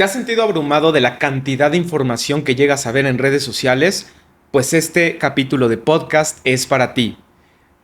¿Te has sentido abrumado de la cantidad de información que llegas a ver en redes sociales? Pues este capítulo de podcast es para ti.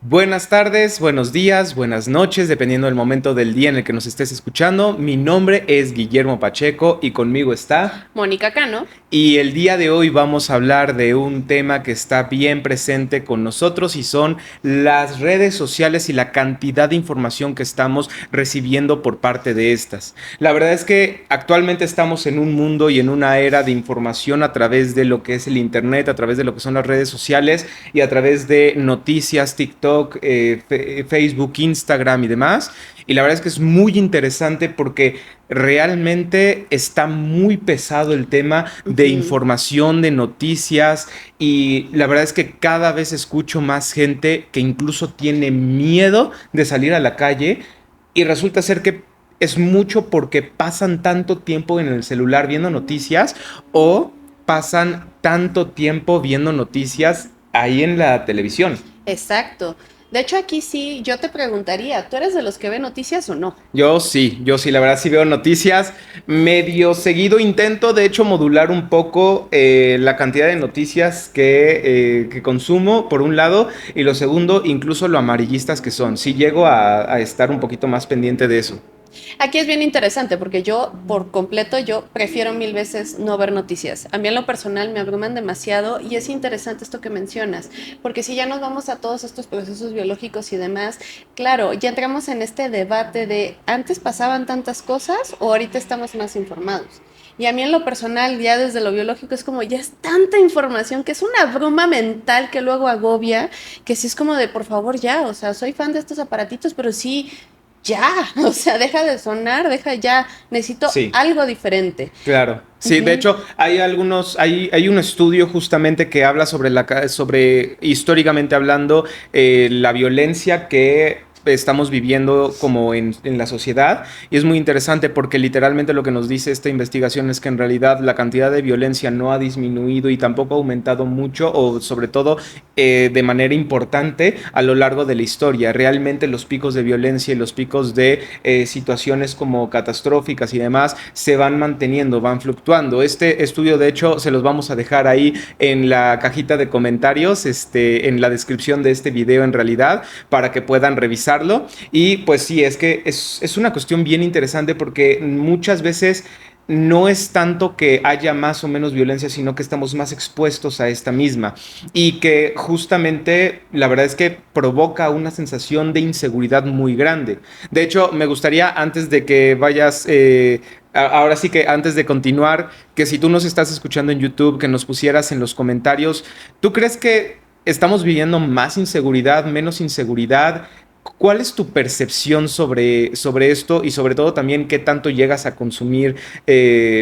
Buenas tardes, buenos días, buenas noches, dependiendo del momento del día en el que nos estés escuchando. Mi nombre es Guillermo Pacheco y conmigo está Mónica Cano. y el día de hoy vamos a hablar de un tema que está bien presente con nosotros y son las redes sociales y la cantidad de información que estamos recibiendo por parte de estas. La verdad es que actualmente estamos en un mundo y en una era de información a través de lo que es el internet, a través de lo que son las redes sociales y a través de noticias, TikTok, Facebook, Instagram y demás. Y la verdad es que es muy interesante porque realmente está muy pesado el tema de información, de noticias, y la verdad es que cada vez escucho más gente que incluso tiene miedo de salir a la calle y resulta ser que es mucho porque pasan tanto tiempo en el celular viendo noticias o pasan tanto tiempo viendo noticias ahí en la televisión. Exacto. De hecho, aquí sí, yo te preguntaría, ¿tú eres de los que ve noticias o no? Yo sí, la verdad sí veo noticias medio seguido. Intento de hecho modular un poco la cantidad de noticias que consumo, por un lado, y lo segundo, incluso lo amarillistas que son. Sí llego a estar un poquito más pendiente de eso. Aquí es bien interesante porque yo, por completo, yo prefiero mil veces no ver noticias. A mí en lo personal me abruman demasiado y es interesante esto que mencionas, porque si ya nos vamos a todos estos procesos biológicos y demás, claro, ya entramos en este debate de antes pasaban tantas cosas o ahorita estamos más informados. Y a mí en lo personal, ya desde lo biológico, es como ya es tanta información que es una bruma mental que luego agobia, que sí es como de por favor ya, o sea, soy fan de estos aparatitos, pero sí, ya, o sea, deja de sonar, deja ya, necesito Sí. algo diferente. Claro, sí, de Ujú. hecho hay un estudio justamente que habla sobre históricamente hablando, la violencia que estamos viviendo como en la sociedad, y es muy interesante porque literalmente lo que nos dice esta investigación es que en realidad la cantidad de violencia no ha disminuido y tampoco ha aumentado mucho o sobre todo de manera importante a lo largo de la historia. Realmente los picos de violencia y los picos de situaciones como catastróficas y demás se van manteniendo, van fluctuando. Este estudio, de hecho, se los vamos a dejar ahí en la cajita de comentarios, en la descripción de este video en realidad, para que puedan revisarlo. Y pues sí, es que es una cuestión bien interesante porque muchas veces no es tanto que haya más o menos violencia, sino que estamos más expuestos a esta misma y que justamente la verdad es que provoca una sensación de inseguridad muy grande. De hecho, me gustaría antes de que vayas, ahora sí que antes de continuar, que si tú nos estás escuchando en YouTube, que nos pusieras en los comentarios, ¿tú crees que estamos viviendo más inseguridad, menos inseguridad? ¿Cuál es tu percepción sobre esto y sobre todo también qué tanto llegas a consumir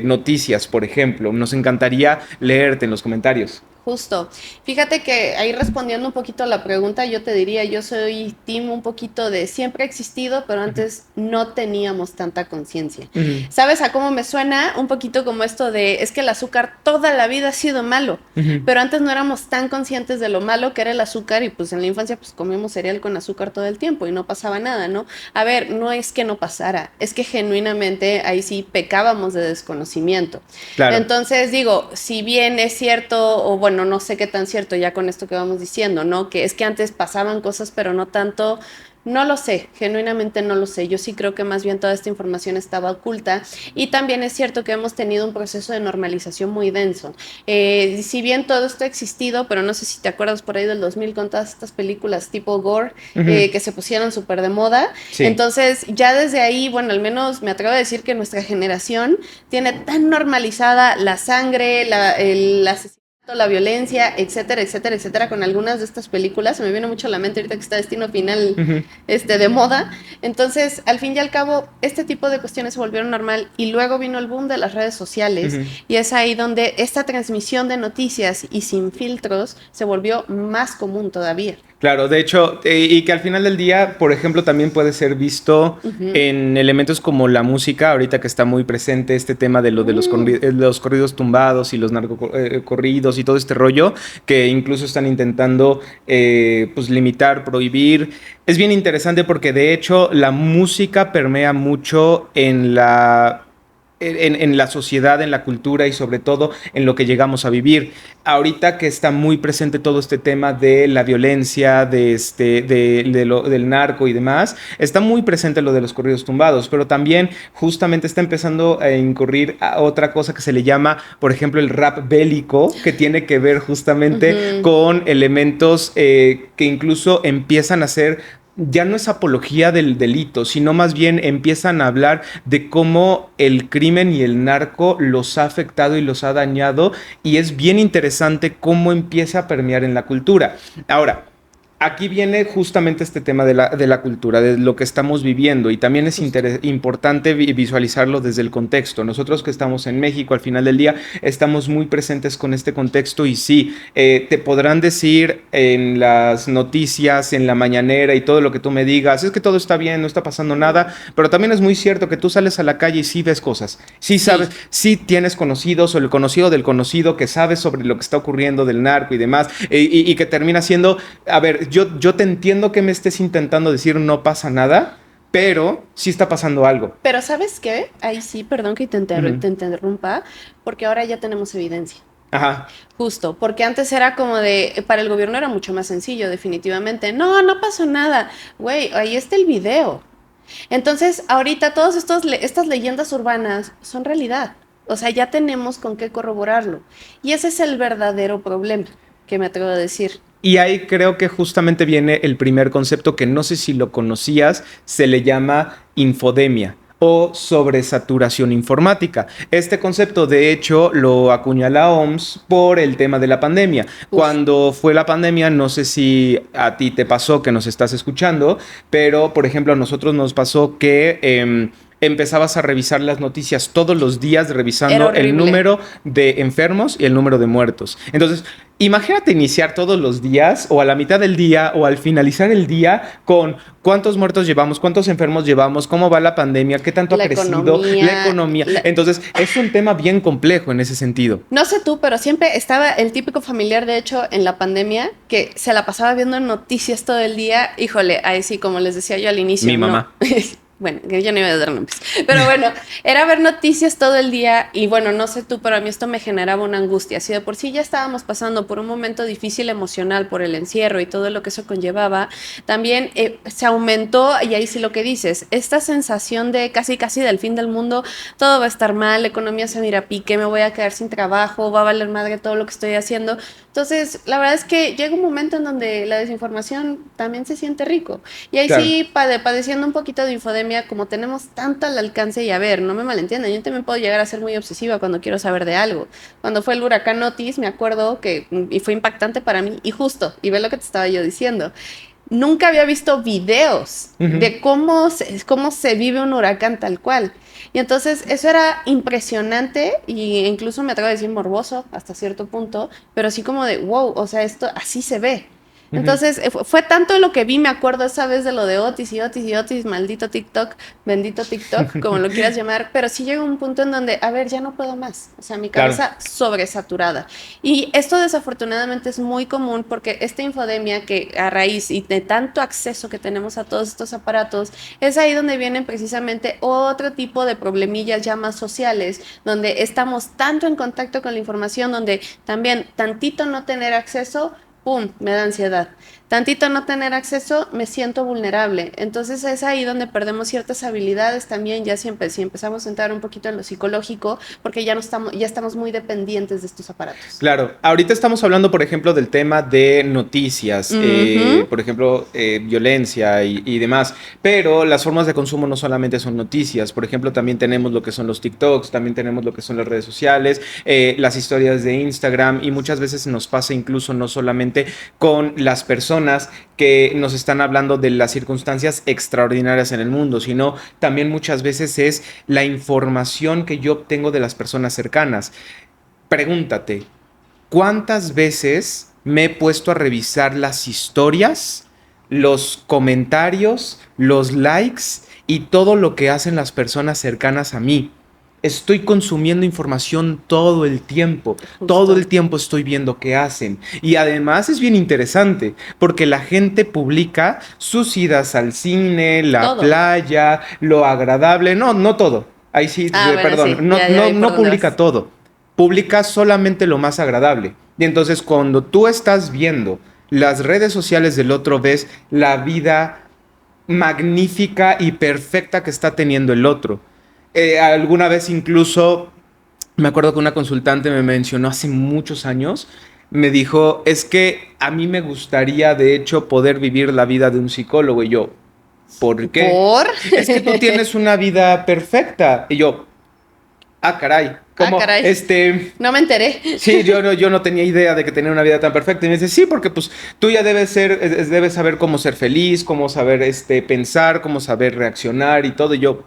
noticias, por ejemplo? Nos encantaría leerte en los comentarios. Justo. Fíjate que ahí respondiendo un poquito a la pregunta, yo te diría, yo soy team un poquito de siempre ha existido, pero antes no teníamos tanta conciencia. Ujú, ¿Sabes a cómo me suena? Un poquito como esto de, es que el azúcar toda la vida ha sido malo, ujú. pero antes no éramos tan conscientes de lo malo que era el azúcar y pues en la infancia pues comíamos cereal con azúcar todo el tiempo y no pasaba nada, ¿no? A ver, no es que no pasara, es que genuinamente ahí sí pecábamos de desconocimiento. Claro. Entonces digo, si bien es cierto, o bueno, no sé qué tan cierto ya con esto que vamos diciendo, ¿no? Que es que antes pasaban cosas, pero no tanto, no lo sé, genuinamente no lo sé. Yo sí creo que más bien toda esta información estaba oculta y también es cierto que hemos tenido un proceso de normalización muy denso. Si bien todo esto ha existido, pero no sé si te acuerdas por ahí del 2000 con todas estas películas tipo gore Ujú. que se pusieron súper de moda. Sí. Entonces ya desde ahí, bueno, al menos me atrevo a decir que nuestra generación tiene tan normalizada la sangre, el asesinato, la violencia, etcétera, etcétera, etcétera, con algunas de estas películas. Se me viene mucho a la mente ahorita que está Destino Final Ujú. de moda. Entonces, al fin y al cabo, este tipo de cuestiones se volvieron normal y luego vino el boom de las redes sociales Ujú. y es ahí donde esta transmisión de noticias y sin filtros se volvió más común todavía. Claro, de hecho, y que al final del día, por ejemplo, también puede ser visto Ujú. en elementos como la música, ahorita que está muy presente este tema de lo de los corridos tumbados y los narcocorridos y todo este rollo, que incluso están intentando pues limitar, prohibir. Es bien interesante porque de hecho la música permea mucho en la sociedad, en la cultura y sobre todo en lo que llegamos a vivir. Ahorita que está muy presente todo este tema de la violencia, del narco y demás, está muy presente lo de los corridos tumbados, pero también justamente está empezando a incurrir a otra cosa que se le llama, por ejemplo, el rap bélico, que tiene que ver justamente con elementos que incluso empiezan a ser ya no es apología del delito, sino más bien empiezan a hablar de cómo el crimen y el narco los ha afectado y los ha dañado, y es bien interesante cómo empieza a permear en la cultura. Ahora, aquí viene justamente este tema de la cultura, de lo que estamos viviendo, y también es importante visualizarlo desde el contexto. Nosotros que estamos en México, al final del día, estamos muy presentes con este contexto, y sí, te podrán decir en las noticias, en la mañanera y todo lo que tú me digas, es que todo está bien, no está pasando nada, pero también es muy cierto que tú sales a la calle y sí ves cosas, sí sabes, sí tienes conocidos o el conocido del conocido que sabe sobre lo que está ocurriendo del narco y demás, y que termina siendo, a ver, yo te entiendo que me estés intentando decir no pasa nada, pero sí está pasando algo. Pero ¿sabes qué? Ahí sí, perdón que te interrumpa, porque ahora ya tenemos evidencia. Ajá. Justo, porque antes era como para el gobierno era mucho más sencillo, definitivamente. No, no pasó nada. Güey, ahí está el video. Entonces, ahorita todas estas leyendas urbanas son realidad. O sea, ya tenemos con qué corroborarlo. Y ese es el verdadero problema que me atrevo a decir. Y ahí creo que justamente viene el primer concepto que no sé si lo conocías, se le llama infodemia o sobresaturación informática. Este concepto, de hecho, lo acuña la OMS por el tema de la pandemia. Cuando fue la pandemia, no sé si a ti te pasó que nos estás escuchando, pero, por ejemplo, a nosotros nos pasó que empezabas a revisar las noticias todos los días, revisando el número de enfermos y el número de muertos. Entonces, imagínate iniciar todos los días o a la mitad del día o al finalizar el día con cuántos muertos llevamos, cuántos enfermos llevamos, cómo va la pandemia, qué tanto ha crecido, la economía. Entonces, es un tema bien complejo en ese sentido. No sé tú, pero siempre estaba el típico familiar, de hecho, en la pandemia, que se la pasaba viendo noticias todo el día. Híjole, ahí sí, como les decía yo al inicio. Mi mamá. Bueno, que yo no iba a dar nombres. Pero bueno, era ver noticias todo el día y bueno, no sé tú, pero a mí esto me generaba una angustia. Si de por sí ya estábamos pasando por un momento difícil emocional por el encierro y todo lo que eso conllevaba, también se aumentó, y ahí sí lo que dices, esta sensación de casi del fin del mundo, todo va a estar mal, la economía se va a ir a pique, me voy a quedar sin trabajo, va a valer madre todo lo que estoy haciendo. Entonces, la verdad es que llega un momento en donde la desinformación también se siente rico. Y ahí sí, padeciendo un poquito de infodemia, como tenemos tanto al alcance, y a ver, no me malentiendan, yo también puedo llegar a ser muy obsesiva cuando quiero saber de algo. Cuando fue el huracán Otis, me acuerdo que y fue impactante para mí, y justo, y ve lo que te estaba yo diciendo, nunca había visto videos de cómo se vive un huracán tal cual. Y entonces eso era impresionante, y incluso me atrevo a decir morboso hasta cierto punto, pero así como de wow, o sea, esto así se ve. Entonces, fue tanto lo que vi, me acuerdo esa vez de lo de Otis, maldito TikTok, bendito TikTok, como lo quieras llamar, pero sí llegó un punto en donde, a ver, ya no puedo más, o sea, mi cabeza sobresaturada. Y esto desafortunadamente es muy común porque esta infodemia que a raíz y de tanto acceso que tenemos a todos estos aparatos, es ahí donde vienen precisamente otro tipo de problemillas ya más sociales, donde estamos tanto en contacto con la información, donde también tantito no tener acceso, ¡pum!, me da ansiedad. Tantito no tener acceso, me siento vulnerable. Entonces es ahí donde perdemos ciertas habilidades también, ya siempre, si empezamos a entrar un poquito en lo psicológico, porque ya estamos muy dependientes de estos aparatos. Claro, ahorita estamos hablando, por ejemplo, del tema de noticias, por ejemplo, violencia y demás, pero las formas de consumo no solamente son noticias. Por ejemplo, también tenemos lo que son los TikToks, también tenemos lo que son las redes sociales, las historias de Instagram, y muchas veces nos pasa incluso no solamente con las personas que nos están hablando de las circunstancias extraordinarias en el mundo, sino también muchas veces es la información que yo obtengo de las personas cercanas. Pregúntate, ¿cuántas veces me he puesto a revisar las historias, los comentarios, los likes y todo lo que hacen las personas cercanas a mí? Estoy consumiendo información todo el tiempo. Justo. Todo el tiempo estoy viendo qué hacen. Y además es bien interesante porque la gente publica sus idas al cine, la playa, lo agradable. No todo. Ahí sí, Bueno, perdón, sí, no, ya no, vi por no dónde publica vas. todo, publica solamente lo más agradable. Y entonces cuando tú estás viendo las redes sociales del otro, ves la vida magnífica y perfecta que está teniendo el otro. Alguna vez incluso, me acuerdo que una consultante me mencionó hace muchos años, me dijo, es que a mí me gustaría de hecho poder vivir la vida de un psicólogo. Y yo, ¿por qué? ¿Por? Es que tú tienes una vida perfecta. Y yo, ah, caray, Ah, como, caray. No me enteré. sí, yo no tenía idea de que tenía una vida tan perfecta. Y me dice, sí, porque pues tú ya debes ser, debes saber cómo ser feliz, cómo saber pensar, cómo saber reaccionar y todo. Y yo,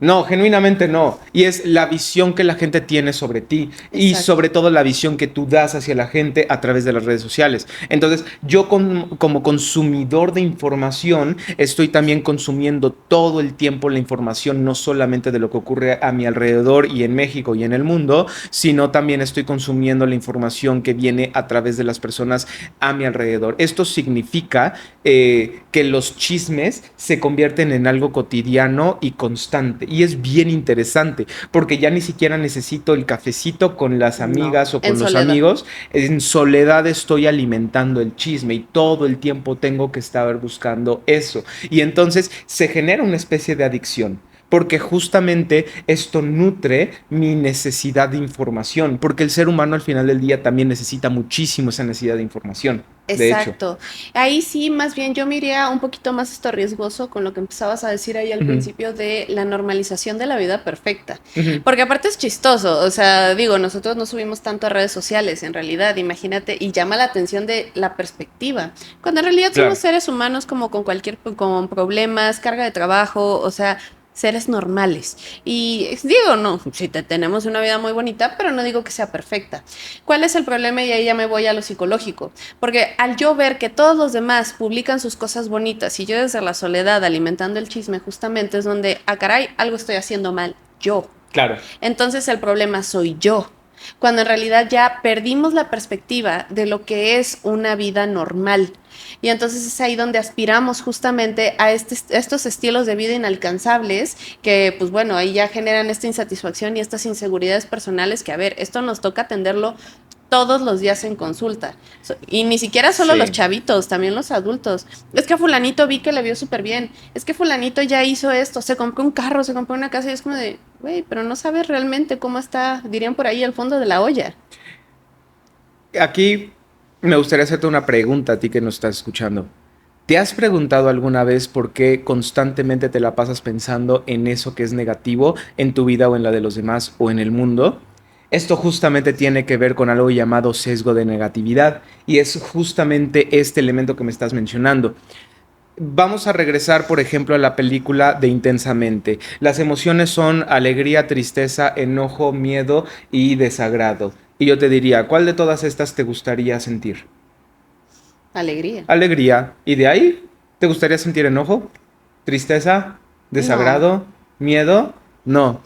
no, genuinamente no. Y es la visión que la gente tiene sobre ti y Exacto. sobre todo la visión que tú das hacia la gente a través de las redes sociales. Entonces, yo como consumidor de información, estoy también consumiendo todo el tiempo la información, no solamente de lo que ocurre a mi alrededor y en México y en el mundo, sino también estoy consumiendo la información que viene a través de las personas a mi alrededor. Esto significa que los chismes se convierten en algo cotidiano y constante. Y es bien interesante, porque ya ni siquiera necesito el cafecito con las No, amigas o en con los soledad. amigos. En soledad estoy alimentando el chisme y todo el tiempo tengo que estar buscando eso. Y entonces se genera una especie de adicción. Porque justamente esto nutre mi necesidad de información, porque el ser humano al final del día también necesita muchísimo esa necesidad de información, de hecho. Exacto. Ahí sí, más bien yo me iría un poquito más esto riesgoso con lo que empezabas a decir ahí al Ujú, principio de la normalización de la vida perfecta. ujú, Porque aparte es chistoso, o sea, digo, nosotros no subimos tanto a redes sociales, en realidad, imagínate, y llama la atención de la perspectiva, cuando en realidad somos claro. seres humanos como con con problemas, carga de trabajo, o sea, seres normales. Y digo, no, sí, tenemos una vida muy bonita, pero no digo que sea perfecta. ¿Cuál es el problema? Y ahí ya me voy a lo psicológico. Porque al yo ver que todos los demás publican sus cosas bonitas y yo desde la soledad alimentando el chisme justamente es donde, ah, caray, algo estoy haciendo mal yo. Claro. Entonces el problema soy yo. Cuando en realidad ya perdimos la perspectiva de lo que es una vida normal. Y entonces es ahí donde aspiramos justamente a estos estilos de vida inalcanzables que, pues bueno, ahí ya generan esta insatisfacción y estas inseguridades personales que, a ver, esto nos toca atenderlo todos los días en consulta. Y ni siquiera solo los Sí. chavitos, también los adultos. Es que a fulanito vi que le vio súper bien. Es que fulanito ya hizo esto, se compró un carro, se compró una casa y es como de, güey, pero no sabes realmente cómo está, dirían por ahí, al fondo de la olla. Aquí me gustaría hacerte una pregunta a ti que nos estás escuchando. ¿Te has preguntado alguna vez por qué constantemente te la pasas pensando en eso que es negativo en tu vida o en la de los demás o en el mundo? Esto justamente tiene que ver con algo llamado sesgo de negatividad y es justamente este elemento que me estás mencionando. Vamos a regresar, por ejemplo, a la película de Intensamente. Las emociones son alegría, tristeza, enojo, miedo y desagrado. Y yo te diría, ¿cuál de todas estas te gustaría sentir? Alegría. Alegría. ¿Y de ahí te gustaría sentir enojo? ¿Tristeza? No, ¿Desagrado? ¿Miedo? No.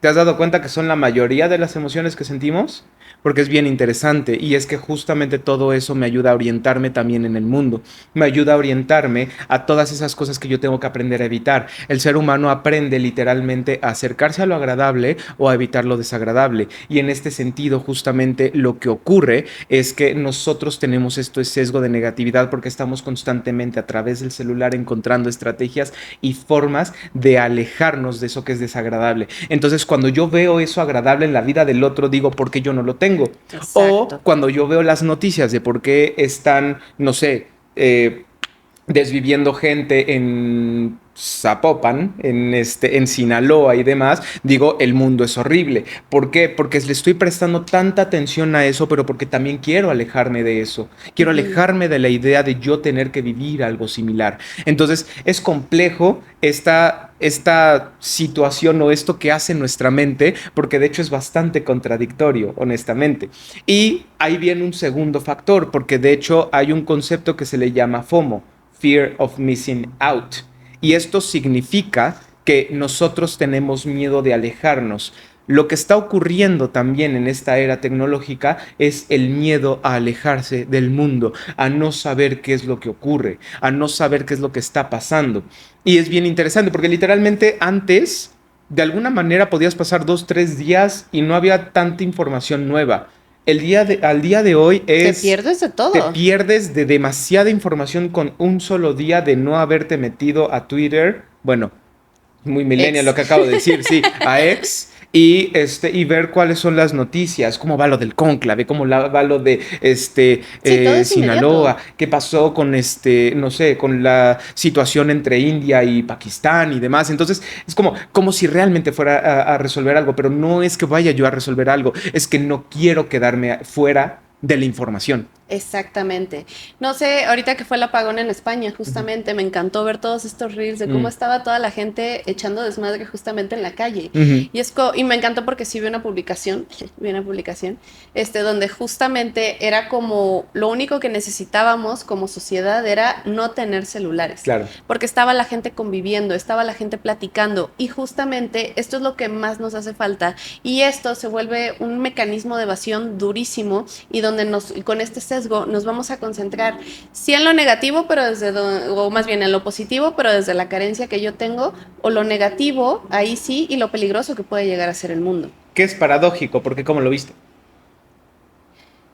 ¿Te has dado cuenta que son la mayoría de las emociones que sentimos? Porque es bien interesante y es que justamente todo eso me ayuda a orientarme también en el mundo. Me ayuda a orientarme a todas esas cosas que yo tengo que aprender a evitar. El ser humano aprende literalmente a acercarse a lo agradable o a evitar lo desagradable. Y en este sentido justamente lo que ocurre es que nosotros tenemos esto sesgo de negatividad porque estamos constantemente a través del celular encontrando estrategias y formas de alejarnos de eso que es desagradable. Entonces, cuando yo veo eso agradable en la vida del otro, digo, ¿por qué yo no lo tengo? O exacto. cuando yo veo las noticias de por qué están, no sé, desviviendo gente en Zapopan, en Sinaloa y demás, digo, el mundo es horrible. ¿Por qué? Porque le estoy prestando tanta atención a eso, pero porque también quiero alejarme de eso. Quiero Ujú. alejarme de la idea de yo tener que vivir algo similar. Entonces, es complejo esta situación o esto que hace nuestra mente, porque de hecho es bastante contradictorio, honestamente. Y ahí viene un segundo factor, porque de hecho hay un concepto que se le llama FOMO, Fear of Missing Out. Y esto significa que nosotros tenemos miedo de alejarnos. Lo que está ocurriendo también en esta era tecnológica es el miedo a alejarse del mundo, a no saber qué es lo que ocurre, a no saber qué es lo que está pasando. Y es bien interesante porque literalmente antes de alguna manera podías pasar 2, 3 días y no había tanta información nueva. Al día de hoy Te pierdes de todo. te pierdes de demasiada información con un solo día de no haberte metido a Twitter. Bueno, muy millennial Ex. lo que acabo de decir, sí, a X. Y ver cuáles son las noticias, cómo va lo del cónclave, va lo de Sí, todo es Sinaloa, inmediato. qué pasó con no sé, con la situación entre India y Pakistán y demás. Entonces, es como si realmente fuera a resolver algo, pero no es que vaya yo a resolver algo, es que no quiero quedarme fuera de la información. Exactamente. No sé, ahorita que fue el apagón en España, Ujú. justamente me encantó ver todos estos reels de cómo Mm, estaba toda la gente echando desmadre justamente en la calle. ujú. Y me encantó porque sí vi una publicación, donde justamente era como lo único que necesitábamos como sociedad era no tener celulares, Claro. porque estaba la gente conviviendo, estaba la gente platicando y justamente esto es lo que más nos hace falta y esto se vuelve un mecanismo de evasión durísimo y donde con este sesgo nos vamos a concentrar sí en lo negativo, pero o más bien en lo positivo, pero desde la carencia que yo tengo, o lo negativo, ahí sí, y lo peligroso que puede llegar a ser el mundo Que es paradójico, porque ¿cómo lo viste?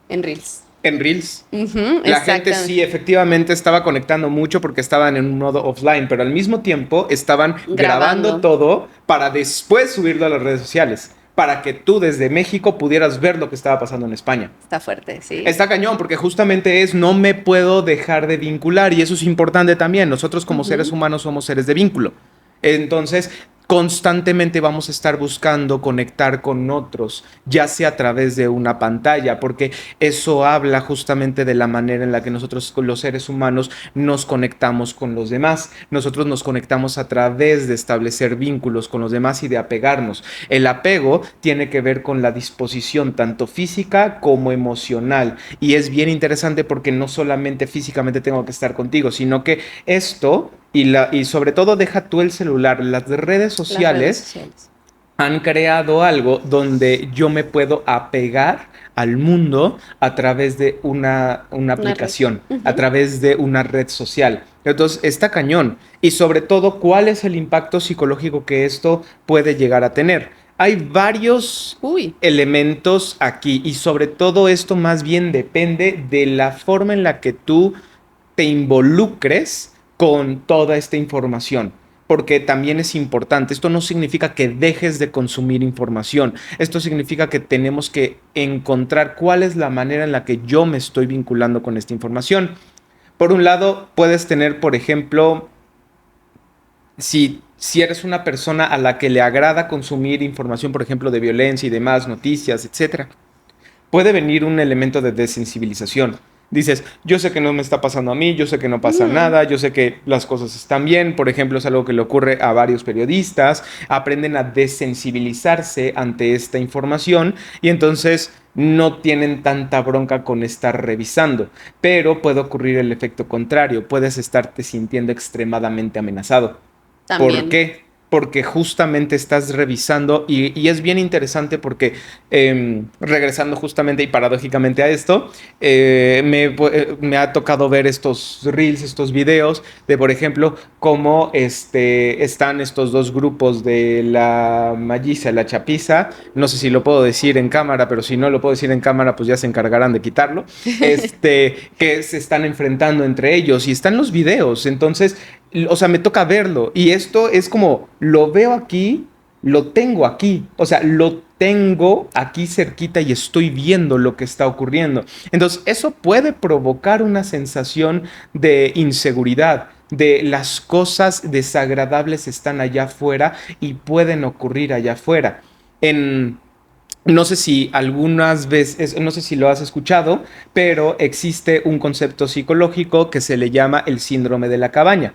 en Reels. En Reels. Ujú, La gente exactamente. sí, efectivamente estaba conectando mucho porque estaban en un modo offline, pero al mismo tiempo estaban grabando Grabando. todo para después subirlo a las redes sociales, para que tú desde México pudieras ver lo que estaba pasando en España. Está fuerte, sí. Está cañón, porque justamente no me puedo dejar de vincular y eso es importante también. Nosotros como seres Ujú. humanos somos seres de vínculo. Entonces, constantemente vamos a estar buscando conectar con otros, ya sea a través de una pantalla, porque eso habla justamente de la manera en la que nosotros, con los seres humanos, nos conectamos con los demás. Nosotros nos conectamos a través de establecer vínculos con los demás y de apegarnos. El apego tiene que ver con la disposición tanto física como emocional. Y es bien interesante porque no solamente físicamente tengo que estar contigo, sino que esto y sobre todo deja tú el celular, las redes Las redes sociales sociales. han creado algo donde yo me puedo apegar al mundo a través de una Una red. aplicación, a Ujú. través de una red social. Entonces, está cañón. Y sobre todo, ¿cuál es el impacto psicológico que esto puede llegar a tener? Hay varios Uy, elementos aquí y sobre todo esto más bien depende de la forma en la que tú te involucres con toda esta información. Porque también es importante. Esto no significa que dejes de consumir información. Esto significa que tenemos que encontrar cuál es la manera en la que yo me estoy vinculando con esta información. Por un lado, puedes tener, por ejemplo, si eres una persona a la que le agrada consumir información, por ejemplo, de violencia y demás, noticias, etcétera, puede venir un elemento de desensibilización. Dices, yo sé que no me está pasando a mí, yo sé que no pasa ujú, nada, yo sé que las cosas están bien. Por ejemplo, es algo que le ocurre a varios periodistas. Aprenden a desensibilizarse ante esta información y entonces no tienen tanta bronca con estar revisando. Pero puede ocurrir el efecto contrario. Puedes estarte sintiendo extremadamente amenazado. ¿Por también. qué? Porque justamente estás revisando y es bien interesante porque regresando justamente y paradójicamente a esto, me ha tocado ver estos reels, estos videos de, por ejemplo, cómo están estos dos grupos de la Malliza y la Chapiza. No sé si lo puedo decir en cámara, pero si no lo puedo decir en cámara, pues ya se encargarán de quitarlo. Que se están enfrentando entre ellos y están los videos. Entonces, o sea, me toca verlo. Y esto es como, lo veo aquí, lo tengo aquí. O sea, lo tengo aquí cerquita y estoy viendo lo que está ocurriendo. Entonces, eso puede provocar una sensación de inseguridad, de las cosas desagradables están allá afuera y pueden ocurrir allá afuera. En, no sé si algunas veces, no sé si lo has escuchado, pero existe un concepto psicológico que se le llama el síndrome de la cabaña.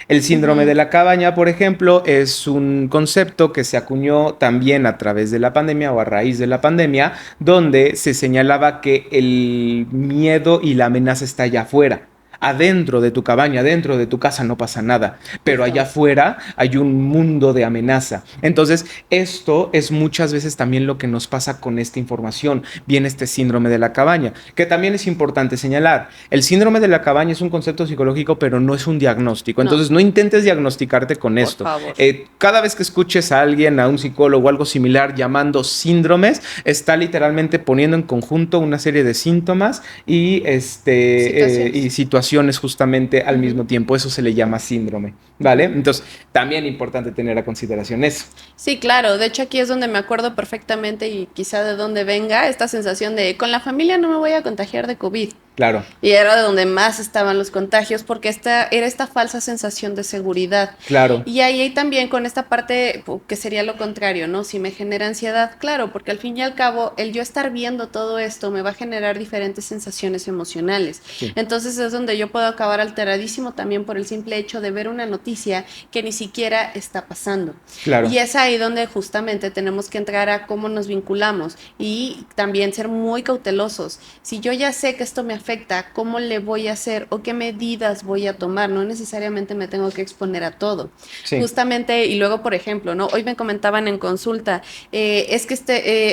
El síndrome de Ujú. la cabaña, por ejemplo, es un concepto que se acuñó también a través de la pandemia o a raíz de la pandemia, donde se señalaba que el miedo y la amenaza está allá afuera. Adentro de tu cabaña, dentro de tu casa no pasa nada, pero allá Justo. afuera hay un mundo de amenaza. Entonces, esto es muchas veces también lo que nos pasa con esta información. Viene este síndrome de la cabaña, que también es importante señalar. El síndrome de la cabaña es un concepto psicológico, pero no es un diagnóstico. No, Entonces, no intentes diagnosticarte con por esto. favor. Cada vez que escuches a alguien, a un psicólogo o algo similar llamando síndromes, está literalmente poniendo en conjunto una serie de síntomas y Situaciones. situaciones justamente al Ujú. mismo tiempo. Eso se le llama síndrome, ¿vale? Ujú. Entonces, también importante tener a consideración eso. Sí, claro. De hecho, aquí es donde me acuerdo perfectamente y quizá de dónde venga esta sensación de con la familia no me voy a contagiar de COVID. Claro, Y era de donde más estaban los contagios porque era esta falsa sensación de seguridad. claro, Y ahí también con esta parte que sería lo contrario, ¿no? Si me genera ansiedad, claro, porque al fin y al cabo el yo estar viendo todo esto me va a generar diferentes sensaciones emocionales. sí, Entonces es donde yo puedo acabar alteradísimo también por el simple hecho de ver una noticia que ni siquiera está pasando. claro, Y es ahí donde justamente tenemos que entrar a cómo nos vinculamos y también ser muy cautelosos. Si yo ya sé que esto me afecta, ¿cómo le voy a hacer o qué medidas voy a tomar? No necesariamente me tengo que exponer a todo. sí. Justamente, y luego, por ejemplo, ¿no? Hoy me comentaban en consulta, es que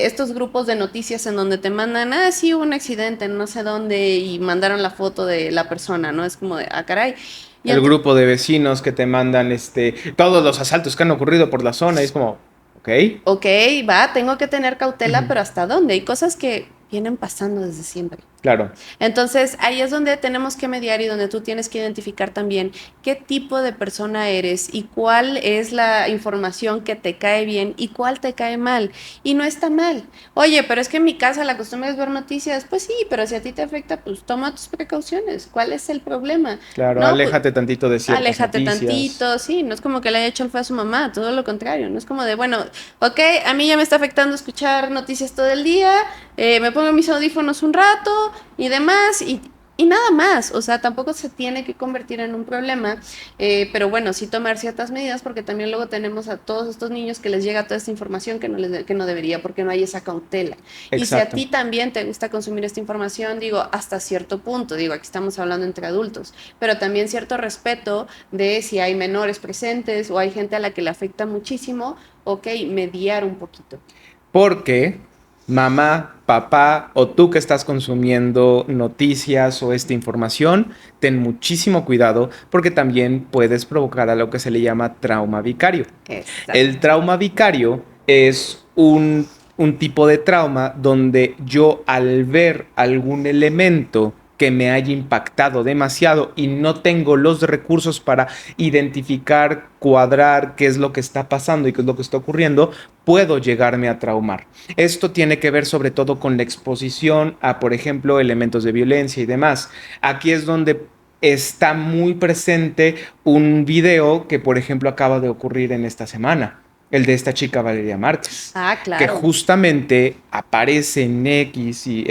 estos grupos de noticias en donde te mandan, sí, hubo un accidente en no sé dónde y mandaron la foto de la persona, ¿no? Es como de, caray. Y El grupo de vecinos que te mandan todos los asaltos que han ocurrido por la zona y es como, ok, ok, va, tengo que tener cautela, ujú, pero ¿hasta dónde? Hay cosas que vienen pasando desde siempre. claro, Entonces, ahí es donde tenemos que mediar y donde tú tienes que identificar también qué tipo de persona eres y cuál es la información que te cae bien y cuál te cae mal. Y no está mal. Oye, pero es que en mi casa la costumbre es ver noticias. Pues sí, pero si a ti te afecta, pues toma tus precauciones. ¿Cuál es el problema? claro, No, pues aléjate tantito de ciertas aléjate noticias. tantito, sí, no es como que le haya hecho el fue a su mamá, todo lo contrario, no es como de, bueno, ok, a mí ya me está afectando escuchar noticias todo el día, me pongo mis audífonos un rato y demás, y nada más, o sea, tampoco se tiene que convertir en un problema, pero bueno, sí tomar ciertas medidas porque también luego tenemos a todos estos niños que les llega toda esta información que no debería porque no hay esa cautela. Y si a Exacto. ti también te gusta consumir esta información, digo, hasta cierto punto, digo, aquí estamos hablando entre adultos, pero también cierto respeto de si hay menores presentes o hay gente a la que le afecta muchísimo, ok, mediar un poquito. Porque mamá, papá o tú que estás consumiendo noticias o esta información, ten muchísimo cuidado porque también puedes provocar a lo que se le llama trauma vicario. El Exacto. trauma vicario es un tipo de trauma donde yo al ver algún elemento que me haya impactado demasiado y no tengo los recursos para identificar, cuadrar qué es lo que está pasando y qué es lo que está ocurriendo, puedo llegarme a traumar. Esto tiene que ver sobre todo con la exposición a, por ejemplo, elementos de violencia y demás. Aquí es donde está muy presente un video que, por ejemplo, acaba de ocurrir en esta semana, el de esta chica Valeria Márquez, Ah, que claro. justamente aparece en X y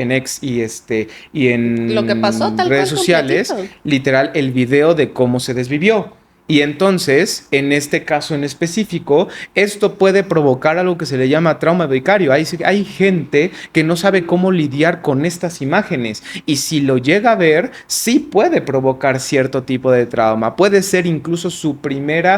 Lo que pasó en tal redes cual sociales, completito. literal el video de cómo se desvivió. Y entonces, en este caso en específico, esto puede provocar algo que se le llama trauma vicario. Hay gente que no sabe cómo lidiar con estas imágenes y si lo llega a ver, sí puede provocar cierto tipo de trauma. Puede ser incluso su primer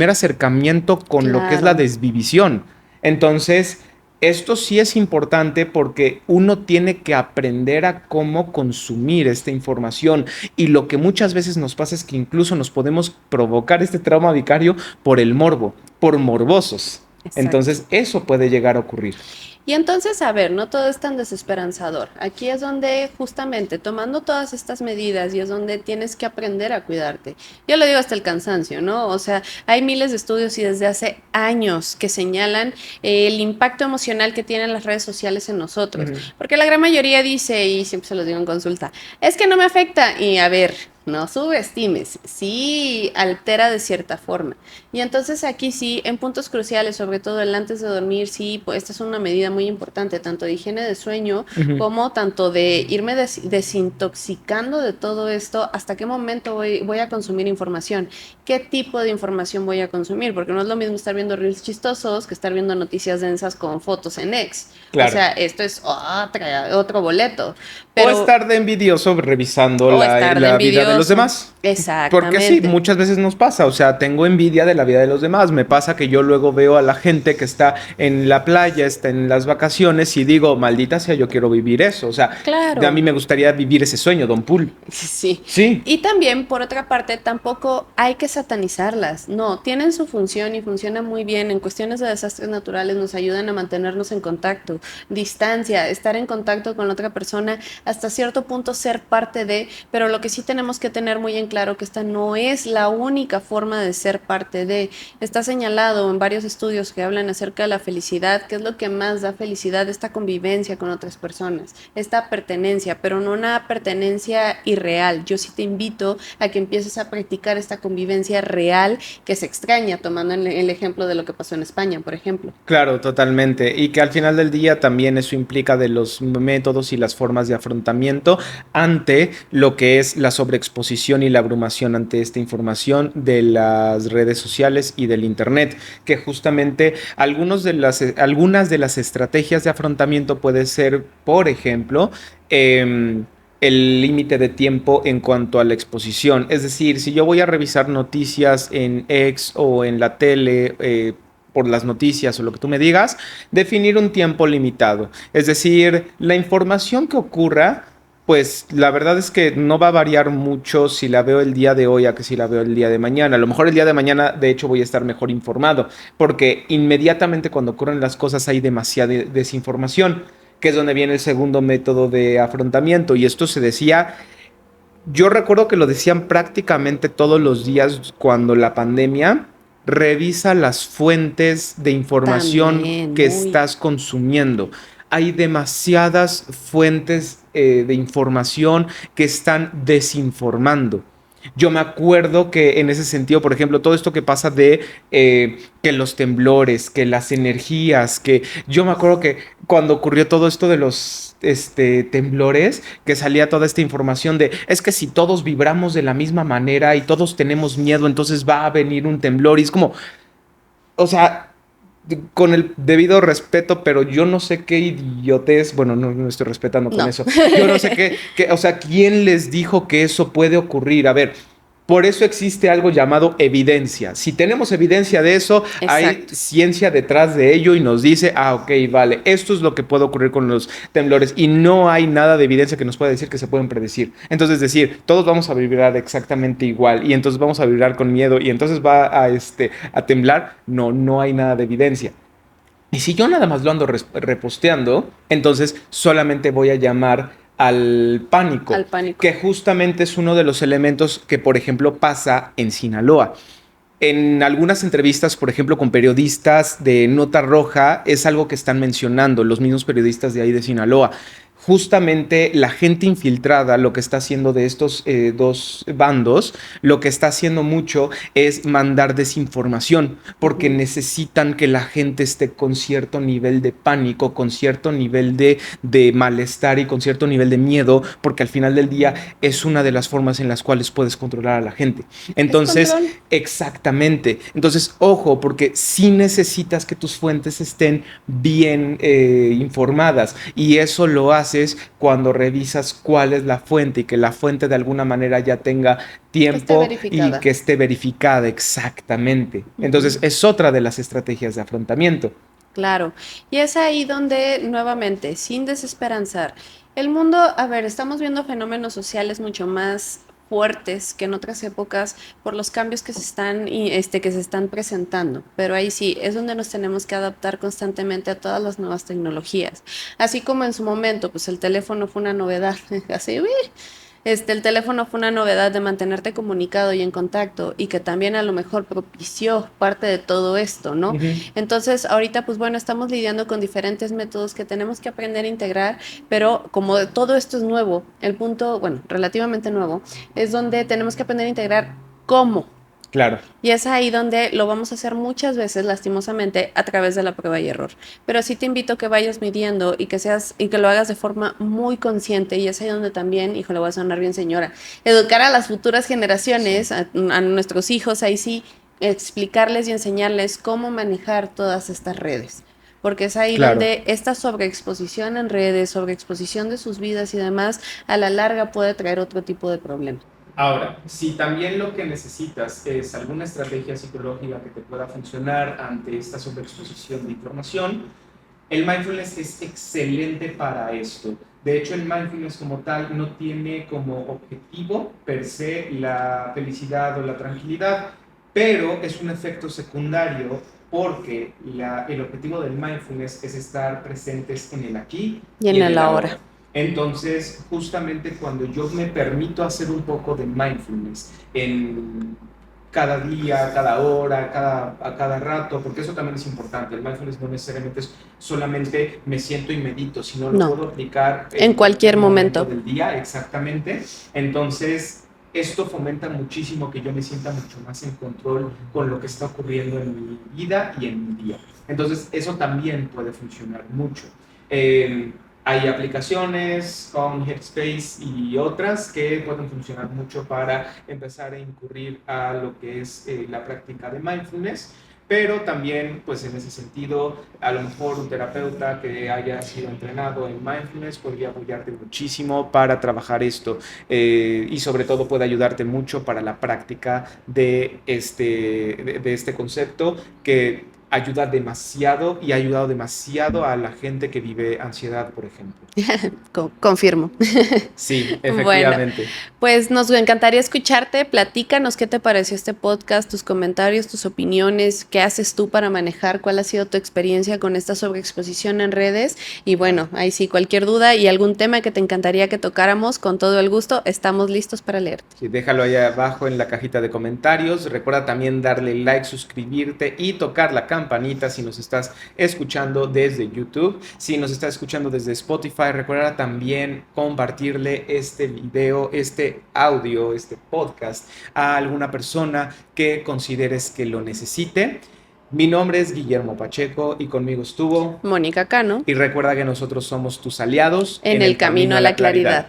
acercamiento con lo que es la Claro. desvivisión. Entonces, esto sí es importante porque uno tiene que aprender a cómo consumir esta información y lo que muchas veces nos pasa es que incluso nos podemos provocar este trauma vicario por el morbo, por morbosos. Exacto. Entonces eso puede llegar a ocurrir. Y entonces, a ver, no todo es tan desesperanzador. Aquí es donde justamente tomando todas estas medidas y es donde tienes que aprender a cuidarte. Yo lo digo hasta el cansancio, ¿no? O sea, hay miles de estudios y desde hace años que señalan el impacto emocional que tienen las redes sociales en nosotros. Ujú. Porque la gran mayoría dice, y siempre se los digo en consulta, es que no me afecta. Y a ver, no subestimes, sí altera de cierta forma. Y entonces aquí sí, en puntos cruciales, sobre todo el antes de dormir, sí, pues esta es una medida muy importante, tanto de higiene de sueño Ujú. como tanto de irme desintoxicando de todo esto, hasta qué momento voy a consumir información, qué tipo de información voy a consumir, porque no es lo mismo estar viendo reels chistosos que estar viendo noticias densas con fotos en X. O Claro. sea, esto es otro boleto, O pero estar de envidioso revisando o estar de la vida de los envidioso. demás. Porque sí, Exactamente. muchas veces nos pasa, o sea, tengo envidia de la vida de los demás. Me pasa que yo luego veo a la gente que está en la playa, está en las vacaciones y digo, maldita sea, yo quiero vivir eso. O sea, a mí Claro. me gustaría vivir ese sueño, Don Pool. Sí. Sí, Y también, por otra parte, tampoco hay que satanizarlas. No, tienen su función y funcionan muy bien. En cuestiones de desastres naturales nos ayudan a mantenernos en contacto, distancia, estar en contacto con la otra persona, hasta cierto punto ser parte de, pero lo que sí tenemos que tener muy en claro que esta no es la única forma de ser parte de. Está señalado en varios estudios que hablan acerca de la felicidad, que es lo que más da felicidad, esta convivencia con otras personas, esta pertenencia, pero no una pertenencia irreal. Yo sí te invito a que empieces a practicar esta convivencia real que se extraña, tomando el ejemplo de lo que pasó en España, por ejemplo. claro, totalmente. Y que al final del día también eso implica de los métodos y las formas de afrontamiento ante lo que es la sobreexposición y la abrumación ante esta información de las redes sociales y del internet, que justamente algunas de las estrategias de afrontamiento puede ser, por ejemplo, el límite de tiempo en cuanto a la exposición. Es decir, si yo voy a revisar noticias en X o en la tele, por las noticias o lo que tú me digas, definir un tiempo limitado. Es decir, la información que ocurra, pues la verdad es que no va a variar mucho si la veo el día de hoy a que si la veo el día de mañana. A lo mejor el día de mañana, de hecho, voy a estar mejor informado, porque inmediatamente cuando ocurren las cosas hay demasiada desinformación, que es donde viene el segundo método de afrontamiento. Y esto se decía, yo recuerdo que lo decían prácticamente todos los días cuando la pandemia. Revisa las fuentes de información También, que muy. estás consumiendo. Hay demasiadas fuentes de información que están desinformando. Yo me acuerdo que en ese sentido, por ejemplo, todo esto que pasa de que los temblores, que las energías, que yo me acuerdo que cuando ocurrió todo esto de los temblores, que salía toda esta información de, es que si todos vibramos de la misma manera y todos tenemos miedo, entonces va a venir un temblor. Y es como, o sea, con el debido respeto, pero yo no sé qué idiotez, bueno, no estoy respetando con No. eso, yo no sé o sea, ¿quién les dijo que eso puede ocurrir? A ver, por eso existe algo llamado evidencia. Si tenemos evidencia de eso, hay Exacto. ciencia detrás de ello y nos dice, ah, ok, vale, esto es lo que puede ocurrir con los temblores y no hay nada de evidencia que nos pueda decir que se pueden predecir. Entonces, decir, todos vamos a vibrar exactamente igual y entonces vamos a vibrar con miedo y entonces va a temblar, no hay nada de evidencia. Y si yo nada más lo ando reposteando, entonces solamente voy a llamar al pánico, Al pánico. que justamente es uno de los elementos que, por ejemplo, pasa en Sinaloa. En algunas entrevistas, por ejemplo, con periodistas de Nota Roja, es algo que están mencionando los mismos periodistas de ahí de Sinaloa. Justamente la gente infiltrada, lo que está haciendo de estos dos bandos, lo que está haciendo mucho es mandar desinformación, porque Ujú. necesitan que la gente esté con cierto nivel de pánico, con cierto nivel de malestar y con cierto nivel de miedo, porque al final del día es una de las formas en las cuales puedes controlar a la gente. Es Entonces, control. exactamente. Entonces, ojo, porque sí necesitas que tus fuentes estén bien informadas y eso lo haces cuando revisas cuál es la fuente y que la fuente de alguna manera ya tenga Que esté tiempo y verificada. que esté verificada exactamente. Entonces, Ujú. es otra de las estrategias de afrontamiento. Claro, y es ahí donde nuevamente, sin desesperanzar, el mundo, a ver, estamos viendo fenómenos sociales mucho más fuertes que en otras épocas por los cambios que se están que se están presentando, pero ahí sí es donde nos tenemos que adaptar constantemente a todas las nuevas tecnologías, así como en su momento, pues el teléfono fue una novedad, así, uy, el teléfono fue una novedad de mantenerte comunicado y en contacto y que también a lo mejor propició parte de todo esto, ¿no? Ujú. Entonces, ahorita, pues bueno, estamos lidiando con diferentes métodos que tenemos que aprender a integrar, pero como todo esto es nuevo, el punto, bueno, relativamente nuevo, es donde tenemos que aprender a integrar cómo. Claro. Y es ahí donde lo vamos a hacer muchas veces, lastimosamente, a través de la prueba y error. Pero sí te invito a que vayas midiendo y que lo hagas de forma muy consciente. Y es ahí donde también, híjole, voy a sonar bien señora, educar a las futuras generaciones, Sí. a nuestros hijos, ahí sí, explicarles y enseñarles cómo manejar todas estas redes. Porque es ahí Claro. donde esta sobreexposición en redes, sobreexposición de sus vidas y demás, a la larga puede traer otro tipo de problemas. Ahora, si también lo que necesitas es alguna estrategia psicológica que te pueda funcionar ante esta sobreexposición de información, el mindfulness es excelente para esto. De hecho, el mindfulness como tal no tiene como objetivo per se la felicidad o la tranquilidad, pero es un efecto secundario porque el objetivo del mindfulness es estar presentes en el aquí Y y en en el el ahora. ahora. Entonces, justamente cuando yo me permito hacer un poco de mindfulness en cada día, cada hora, a cada rato, porque eso también es importante. El mindfulness no necesariamente es solamente me siento y medito, sino lo No, puedo aplicar en en cualquier cualquier momento momento. del día, exactamente. Entonces, esto fomenta muchísimo que yo me sienta mucho más en control con lo que está ocurriendo en mi vida y en mi día. Entonces, eso también puede funcionar mucho. Eh, Hay aplicaciones con Headspace y otras que pueden funcionar mucho para empezar a incurrir a lo que es la práctica de mindfulness, pero también, pues en ese sentido, a lo mejor un terapeuta que haya sido entrenado en mindfulness podría apoyarte muchísimo para trabajar esto y sobre todo puede ayudarte mucho para la práctica de este concepto que ayuda demasiado y ha ayudado demasiado a la gente que vive ansiedad, por ejemplo. Confirmo. Sí, Bueno, efectivamente. pues nos encantaría escucharte. Platícanos qué te pareció este podcast, tus comentarios, tus opiniones, qué haces tú para manejar, cuál ha sido tu experiencia con esta sobreexposición en redes. Y bueno, ahí sí, cualquier duda y algún tema que te encantaría que tocáramos, con todo el gusto, estamos listos para leerte. Sí, déjalo ahí abajo en la cajita de comentarios. Recuerda también darle like, suscribirte y tocar la campanita si nos estás escuchando desde YouTube. Si nos estás escuchando desde Spotify, recuerda también compartirle este video, este audio, este podcast a alguna persona que consideres que lo necesite. Mi nombre es Guillermo Pacheco y conmigo estuvo. Mónica Cano, Y recuerda que nosotros somos tus aliados en el camino a la claridad.